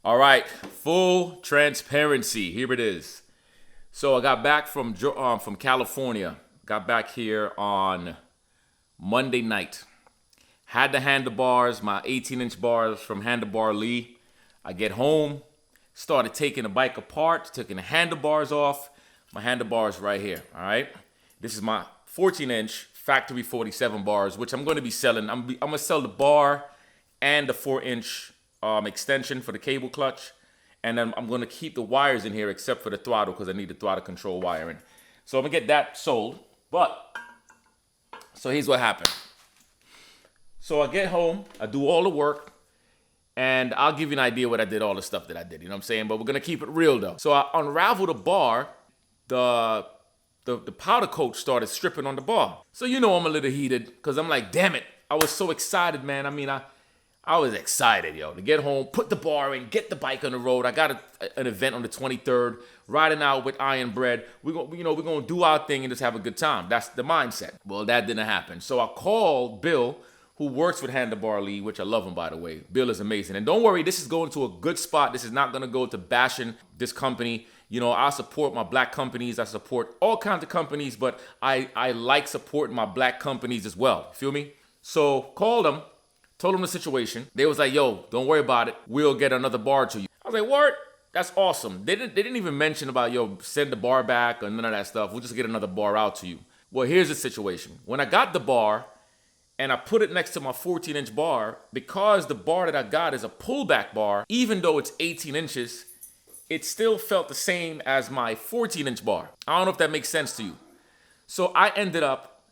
All right, full transparency. Here it is. So I got back from California. Got back here on Monday night. Had the handlebars, my 18-inch bars from Handlebar Lee. I get home, started taking the bike apart, taking the handlebars off. My handlebars right here, all right? This is my 14-inch factory 47 bars, which I'm going to be selling. I'm going to sell the bar and the 4-inch extension for the cable clutch. And then I'm going to keep the wires in here except for the throttle because I need the throttle control wiring. So I'm going to get that sold. So here's what happened. So I get home, I do all the work, and I'll give you an idea what I did, all the stuff that I did, you know what I'm saying? But we're going to keep it real, though. So I unraveled the bar, the powder coat started stripping on the bar. So you know I'm a little heated because I'm like, damn it. I was so excited, man. I mean, I was excited, yo, to get home, put the bar in, get the bike on the road. I got an event on the 23rd, riding out with Iron Bread. We're gonna do our thing and just have a good time. That's the mindset. Well, that didn't happen. So I called Bill, who works with Handlebar Lee, which I love him, by the way. Bill is amazing. And don't worry, this is going to a good spot. This is not going to go to bashing this company. You know, I support my black companies. I support all kinds of companies, but I like supporting my black companies as well. Feel me? So called them, told them the situation. They was like, yo, don't worry about it. We'll get another bar to you. I was like, what? That's awesome. They didn't even mention about, yo, send the bar back or none of that stuff. We'll just get another bar out to you. Well, here's the situation. When I got the bar, and I put it next to my 14-inch bar, because the bar that I got is a pullback bar, even though it's 18 inches, it still felt the same as my 14-inch bar. I don't know if that makes sense to you. So I ended up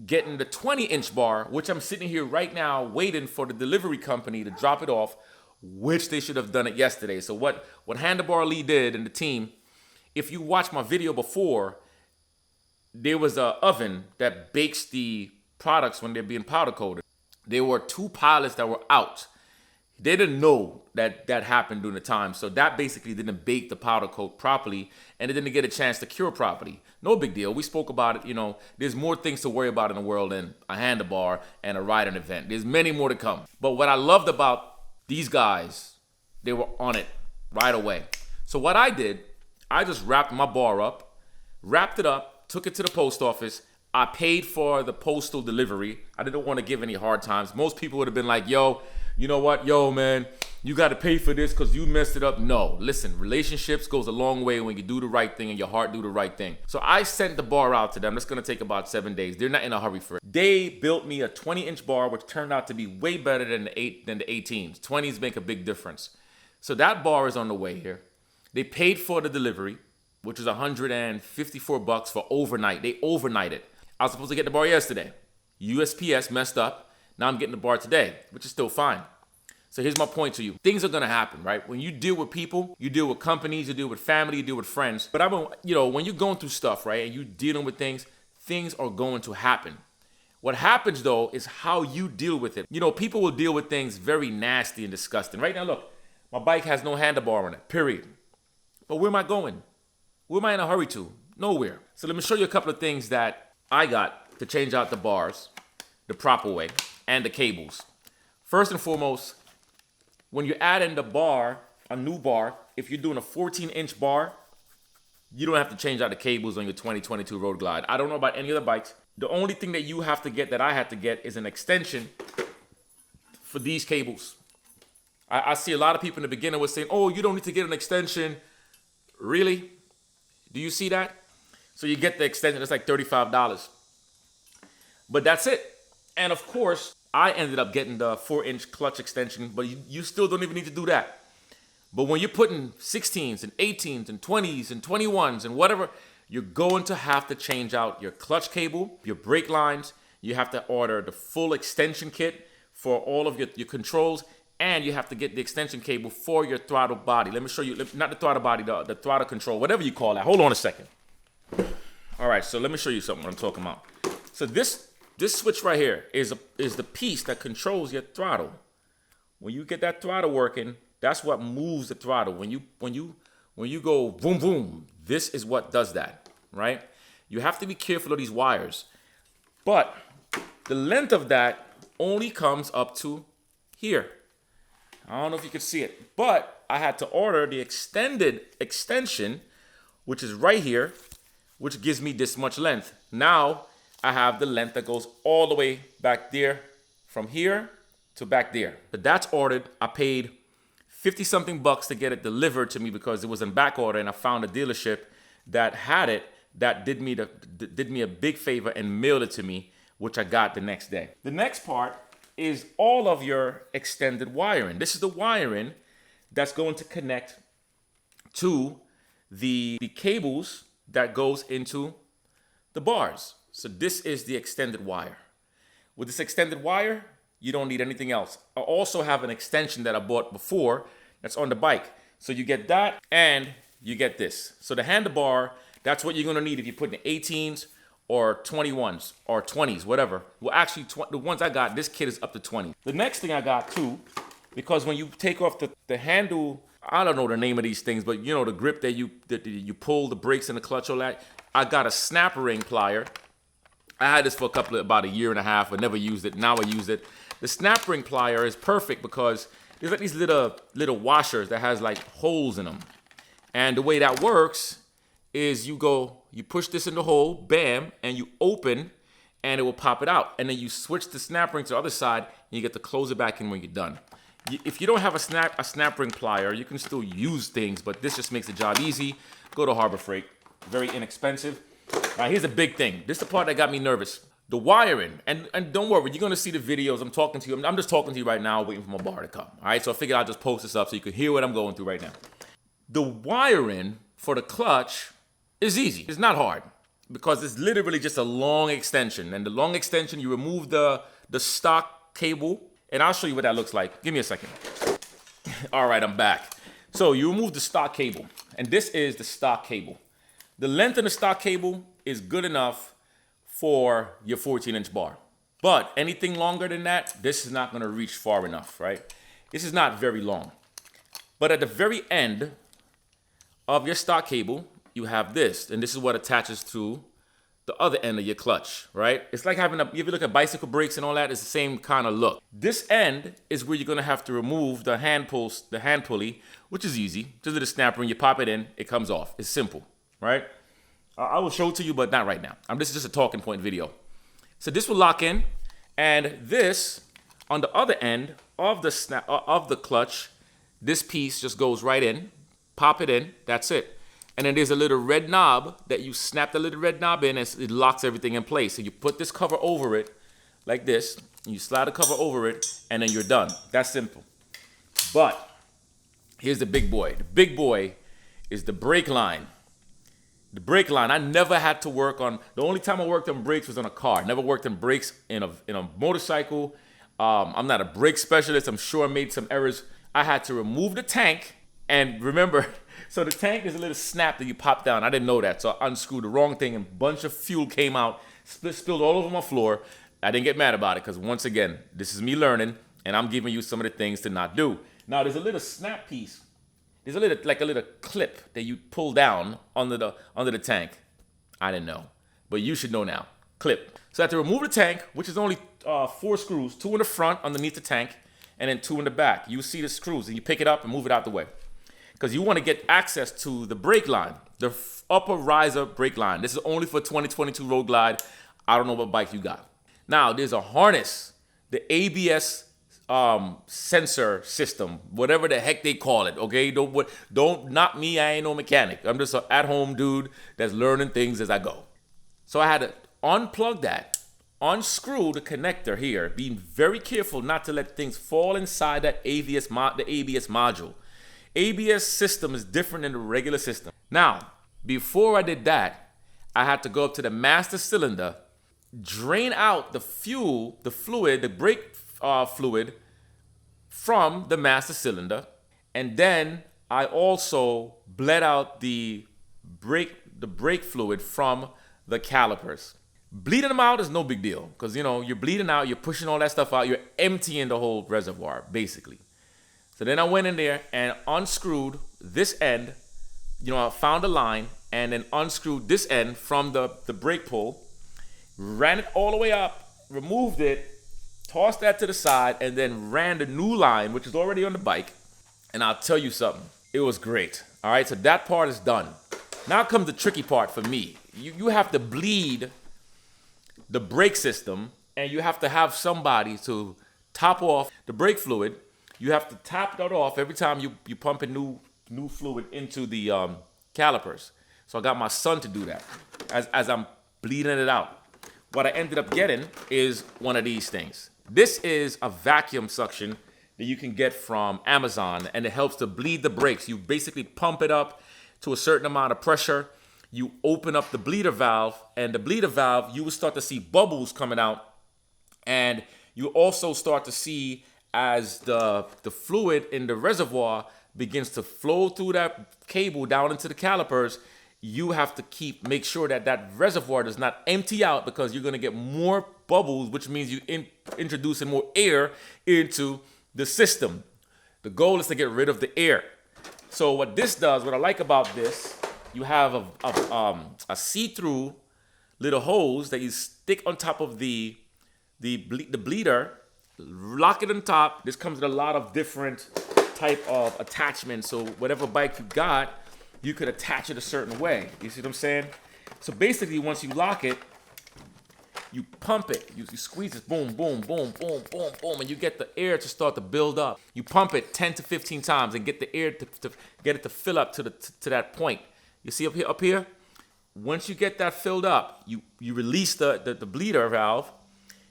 getting the 20-inch bar, which I'm sitting here right now waiting for the delivery company to drop it off, which they should have done it yesterday. So what Handlebar Lee did and the team, if you watch my video before, there was an oven that bakes the products when they're being powder coated. There were 2 pilots that were out. They didn't know that happened during the time. So that basically didn't bake the powder coat properly and it didn't get a chance to cure properly. No big deal. We spoke about it. You know, there's more things to worry about in the world than a handlebar and a riding event. There's many more to come. But what I loved about these guys, they were on it right away. So what I did, I just wrapped my bar up, wrapped it up, took it to the post office. I paid for the postal delivery. I didn't want to give any hard times. Most people would have been like, yo, you know what? Yo, man, you got to pay for this because you messed it up. No, listen, relationships goes a long way when you do the right thing and your heart do the right thing. So I sent the bar out to them. That's going to take about 7 days. They're not in a hurry for it. They built me a 20-inch bar, which turned out to be way better than the 18s. 20s make a big difference. So that bar is on the way here. They paid for the delivery, which is $154 for overnight. They overnighted. I was supposed to get the bar yesterday. USPS messed up. Now I'm getting the bar today, which is still fine. So here's my point to you. Things are going to happen, right? When you deal with people, you deal with companies, you deal with family, you deal with friends. But when you're going through stuff, right, and you're dealing with things, things are going to happen. What happens, though, is how you deal with it. You know, people will deal with things very nasty and disgusting. Right now, look, my bike has no handlebar on it, period. But where am I going? Where am I in a hurry to? Nowhere. So let me show you a couple of things that I got to change out the bars the proper way and the cables. First and foremost, when you add in the bar, a new bar, if you're doing a 14-inch bar, you don't have to change out the cables on your 2022 Road Glide. I don't know about any other bikes. The only thing that you have to get, that I had to get, is an extension for these cables. I see a lot of people in the beginning were saying, oh, you don't need to get an extension. Really? Do you see that? So you get the extension, it's like $35. But that's it. And of course, I ended up getting the 4-inch clutch extension, but you still don't even need to do that. But when you're putting 16s and 18s and 20s and 21s and whatever, you're going to have to change out your clutch cable, your brake lines. You have to order the full extension kit for all of your controls, and you have to get the extension cable for your throttle body. Let me show you, not the throttle body, the throttle control, whatever you call that. Hold on a second. All right, so let me show you something what I'm talking about. So this switch right here is the piece that controls your throttle. When you get that throttle working, that's what moves the throttle. When you go boom boom, this is what does that, right? You have to be careful of these wires. But the length of that only comes up to here. I don't know if you can see it, but I had to order the extension, which is right here, which gives me this much length. Now I have the length that goes all the way back there, from here to back there. But that's ordered. I paid 50 something bucks to get it delivered to me because it was in back order, and I found a dealership that had it, that did me a big favor and mailed it to me, which I got the next day. The next part is all of your extended wiring. This is the wiring that's going to connect to the cables that goes into the bars. So this is the extended wire. With this extended wire, you don't need anything else. I also have an extension that I bought before that's on the bike. So you get that and you get this. So the handlebar, that's what you're gonna need if you put in 18s or 21s or 20s, whatever. Well, actually, the ones I got, this kit is up to 20. The next thing I got too, because when you take off the handle, I don't know the name of these things, but you know, the grip that you pull the brakes and the clutch, all that, I got a snap ring plier. I had this for about a year and a half. I never used it. Now I use it. The snap ring plier is perfect because there's like these little washers that has like holes in them. And the way that works is you push this in the hole, bam, and you open, and it will pop it out. And then you switch the snap ring to the other side, and you get to close it back in when you're done. If you don't have a snap ring plier, you can still use things, but this just makes the job easy. Go to Harbor Freight. Very inexpensive. Now, here's a big thing. This is the part that got me nervous. The wiring. And don't worry, you're going to see the videos. I'm talking to you. I'm just talking to you right now, waiting for my bar to come. All right, so I figured I'll just post this up so you can hear what I'm going through right now. The wiring for the clutch is easy. It's not hard because it's literally just a long extension. And the long extension, you remove the stock cable, and I'll show you what that looks like. Give me a second. All right, I'm back. So you remove the stock cable, and this is the stock cable. The length of the stock cable is good enough for your 14-inch bar. But anything longer than that, this is not gonna reach far enough, right? This is not very long. But at the very end of your stock cable, you have this, and this is what attaches to the other end of your clutch, right? It's like having if you look at bicycle brakes and all that, it's the same kind of look. This end is where you're gonna have to remove the hand pulley, which is easy. Just a snap ring, you pop it in, it comes off. It's simple, right? I will show it to you, but not right now. This is just a talking point video. So this will lock in, and this on the other end of the clutch, this piece just goes right in. Pop it in. That's it. And then there's a little red knob that you snap the little red knob in, and it locks everything in place. So you put this cover over it, like this. And you slide the cover over it, and then you're done. That's simple. But here's the big boy. The big boy is the brake line. The brake line, I never had to work on, the only time I worked on brakes was on a car. Never worked on brakes in a motorcycle. I'm not a brake specialist. I'm sure I made some errors. I had to remove the tank, and remember, so the tank is a little snap that you pop down. I didn't know that, so I unscrewed the wrong thing, and a bunch of fuel came out, spilled all over my floor. I didn't get mad about it, because once again, this is me learning, and I'm giving you some of the things to not do. Now, there's a little snap piece. There's a little clip that you pull down under the tank. I didn't know, but you should know now. Clip. So I have to remove the tank, which is only 4 screws, 2 in the front underneath the tank, and then 2 in the back. You see the screws, and you pick it up and move it out the way, because you want to get access to the brake line, the upper riser brake line. This is only for 2022 Road Glide. I don't know what bike you got. Now there's a harness, the ABS sensor system, whatever the heck they call it, okay? Don't knock me, I ain't no mechanic. I'm just an at-home dude that's learning things as I go. So I had to unplug that, unscrew the connector here, being very careful not to let things fall inside that the ABS module. ABS system is different than the regular system. Now, before I did that, I had to go up to the master cylinder, drain out the fluid, the brake fluid from the master cylinder, and then I also bled out the brake fluid from the calipers. Bleeding them out is no big deal, because you're bleeding out, you're pushing all that stuff out, you're emptying the whole reservoir basically. So then I went in there and unscrewed this end, I found a line, and then unscrewed this end from the brake pull, ran it all the way up, removed it, tossed that to the side, and then ran the new line, which is already on the bike. And I'll tell you something, it was great. All right, so that part is done. Now comes the tricky part for me. You have to bleed the brake system, and you have to have somebody to top off the brake fluid. You have to tap that off every time you pump in new fluid into the calipers. So I got my son to do that as I'm bleeding it out. What I ended up getting is one of these things. This is a vacuum suction that you can get from Amazon, and it helps to bleed the brakes. You basically pump it up to a certain amount of pressure. You open up the bleeder valve, and the bleeder valve, you will start to see bubbles coming out, and you also start to see as the fluid in the reservoir begins to flow through that cable down into the calipers. You have to make sure that reservoir does not empty out, because you're going to get more bubbles, which means you introducing more air into the system. The goal is to get rid of the air. So what this does, what I like about this, you have a see-through little hose that you stick on top of the bleeder, lock it on top. This comes with a lot of different type of attachments. So whatever bike you got, you could attach it a certain way. You see what I'm saying? So basically, once you lock it, you pump it. You squeeze it, boom, boom, boom, boom, boom, boom, and you get the air to start to build up. You pump it 10 to 15 times and get the air to get it to fill up to that point. You see up here? Once you get that filled up, you release the bleeder valve,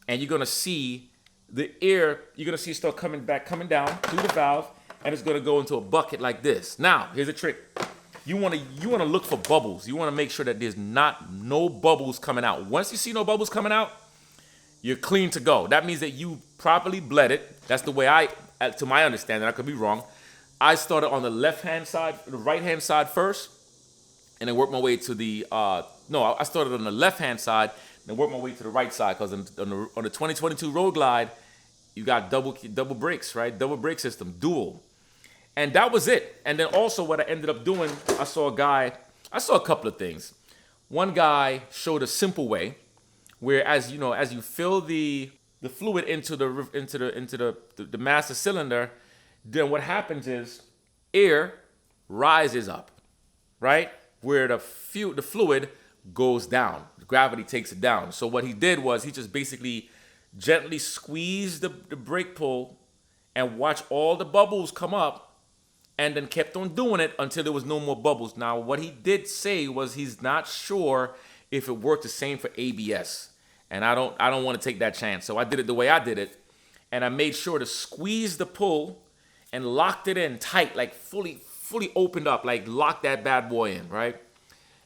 and you're gonna see the air. You're gonna see it start coming down through the valve, and it's gonna go into a bucket like this. Now, here's a trick. You wanna look for bubbles. You wanna make sure that there's no bubbles coming out. Once you see no bubbles coming out, you're clean to go. That means that you properly bled it. That's the way to my understanding, I could be wrong. I started on the left-hand side, the right-hand side first, and then worked my way to the, I started on the left-hand side, and then worked my way to the right side, because on the 2022 Road Glide, you got double brakes, right? Double brake system, dual. And that was it. And then also what I ended up doing, I saw a couple of things. One guy showed a simple way where as you fill the fluid into the master cylinder, then what happens is air rises up, right? Where the fluid goes down. Gravity takes it down. So what he did was he just basically gently squeezed the brake pull and watched all the bubbles come up, and then kept on doing it until there was no more bubbles. Now, what he did say was he's not sure if it worked the same for ABS. And I don't want to take that chance. So I did it the way I did it. And I made sure to squeeze the pull and locked it in tight, like fully opened up, like locked that bad boy in, right?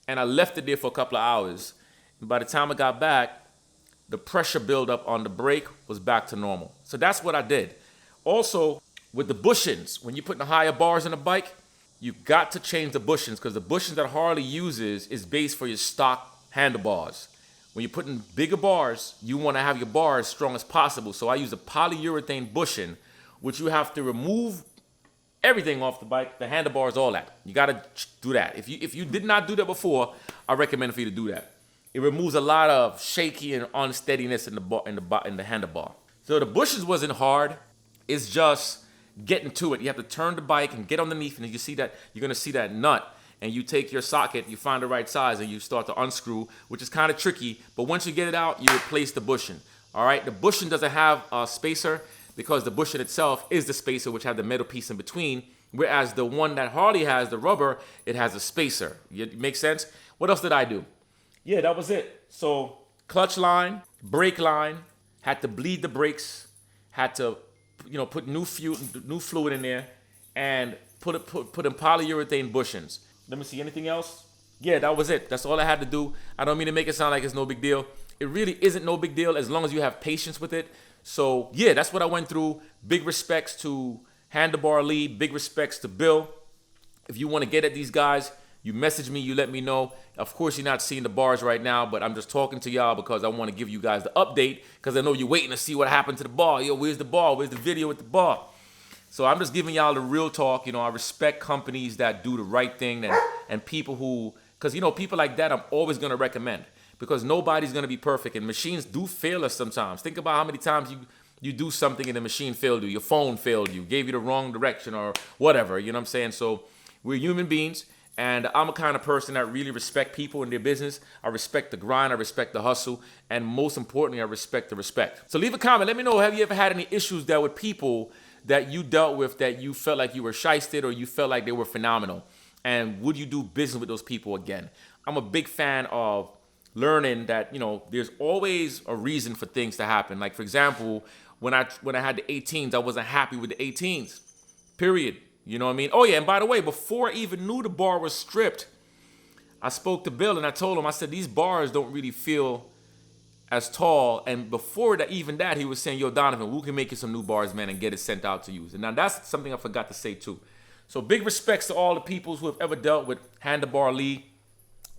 And I left it there for a couple of hours. And by the time I got back, the pressure buildup on the brake was back to normal. So that's what I did. Also, with the bushings, when you're putting the higher bars in a bike, you got to change the bushings, because the bushings that Harley uses is based for your stock handlebars. When you're putting bigger bars, you want to have your bar as strong as possible. So I use a polyurethane bushing, which you have to remove everything off the bike, the handlebars, all that. You got to do that. If you did not do that before, I recommend for you to do that. It removes a lot of shaky and unsteadiness in the handlebar. So the bushings wasn't hard. It's just getting to it. You have to turn the bike and get underneath, and you're gonna see that nut, and you take your socket, you find the right size, and you start to unscrew, which is kind of tricky. But once you get it out, you replace the bushing. All right, the bushing doesn't have a spacer, because the bushing itself is the spacer, which has the metal piece in between. Whereas the one that Harley has, the rubber, it has a spacer. It makes sense? What else did I do? Yeah, that was it. So clutch line, brake line, had to bleed the brakes, had to put new fluid in there, and put in polyurethane bushings. Let me see, anything else? Yeah, that was it. That's all I had to do. I don't mean to make it sound like it's no big deal. It really isn't no big deal as long as you have patience with it. So yeah, that's what I went through. Big respects to Handlebar Lee. Big respects to Bill. If you want to get at these guys, you message me, you let me know. Of course, you're not seeing the bars right now, but I'm just talking to y'all because I want to give you guys the update, because I know you're waiting to see what happened to the bar. Yo, where's the bar? Where's the video with the bar? So I'm just giving y'all the real talk. I respect companies that do the right thing, and people who, because, people like that I'm always going to recommend, because nobody's going to be perfect, and machines do fail us sometimes. Think about how many times you do something and the machine failed you, your phone failed you, gave you the wrong direction or whatever, you know what I'm saying? So we're human beings, and I'm a kind of person that really respect people in their business. I respect the grind, I respect the hustle, and most importantly, I respect the respect. So leave a comment, let me know, have you ever had any issues that with people that you dealt with that you felt like you were shysted or you felt like they were phenomenal? And would you do business with those people again? I'm a big fan of learning that, you know, there's always a reason for things to happen. Like, for example, when I had the 18s, I wasn't happy with the 18s, period. You know what I mean? Oh yeah, and by the way, before I even knew the bar was stripped, I spoke to Bill and I told him, I said, these bars don't really feel as tall. And before that, even that, he was saying, yo, Donovan, we can make you some new bars, man, and get it sent out to you. And now that's something I forgot to say too. So big respects to all the people who have ever dealt with Handlebar Lee.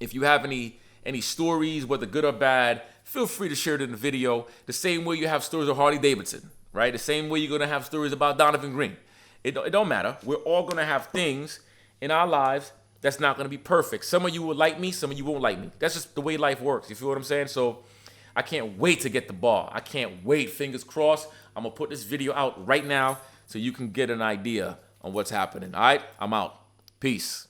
If you have any stories, whether good or bad, feel free to share it in the video. The same way you have stories of Harley Davidson, right? The same way you're gonna have stories about Donovan Green. It don't matter. We're all gonna have things in our lives that's not gonna be perfect. Some of you will like me, some of you won't like me. That's just the way life works. You feel what I'm saying? So I can't wait to get the bar. I can't wait. Fingers crossed. I'm gonna put this video out right now so you can get an idea on what's happening. All right, I'm out. Peace.